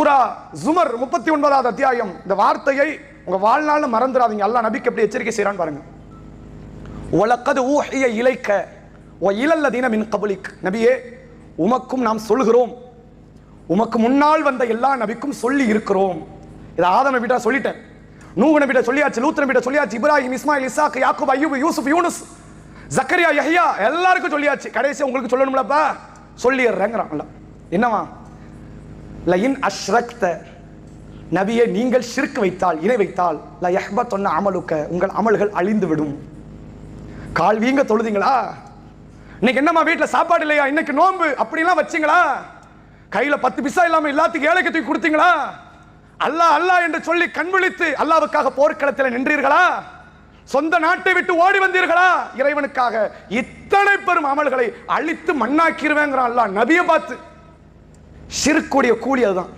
சூரா ஜுமர் 39வது அத்தியாயம். இந்த வார்த்தையை உங்க வாழ்நாள்ல மறந்துடாதீங்க. அல்லாஹ் நபிக்கு எப்படி எச்சரிக்கை செய்றான்னு பாருங்க. வலக்கத் ஊஹிய இலைக்க வ இலல்லதீன மின் கப்லிக். நபியே, உமக்கும் நாம் சொல்கிறோம், உமக்கு முன்னால் வந்த எல்லா நபிக்கும் சொல்லி இருக்கிறோம். இதை ஆதம் நபிட்ட சொல்லிட்டேன், நூஹ் நபிட்ட சொல்லியாச்சு, லூத் நபிட்ட சொல்லியாச்சு, இப்ராஹிம், இஸ்மாயில், இசாக், யாக்கூப், அய்யூப், யூசுப், யூனுஸ், ஜக்கரியா, யஹ்யா எல்லாருக்கும் சொல்லியாச்சு. கடைசி உங்களுக்கு சொல்லணும்லப்பா, சொல்லிடுறேங்கிறான். என்னவா? லயின் அஷ்ரக்த, நபியே நீங்கள் ஷிர்க் வைத்தால், இணை வைத்தால், ல யஹ்பத்துன்ன அமலுக்க, உங்கள் அமல்கள் அழிந்து விடும். கால் வீங்க தொழுதிங்களா? இன்னைக்கு என்னம்மா வீட்டில் சாப்பாடு இல்லையா, இன்னைக்கு நோன்பு அப்படிலாம் வச்சிங்களா? கையில 10 பைசா இல்லாம எல்லாத்துக்கும் ஏழைக்கு தூக்கி கொடுத்தீங்களா? அல்லாஹ் அல்லாஹ் என்று சொல்லி கண் விழித்து அல்லாஹ்வுக்காக போர்க்களத்தில் நின்றீர்களா? சொந்த நாட்டை விட்டு ஓடி வந்தீர்களா? இறைவனுக்காக இத்தனை பெரும் அமல்களை அழித்து மண்ணாக்கிடுவேங்கிறான் அல்லாஹ் நபியை பார்த்து. ஷிர்க்குடைய கூலி அதுதான்.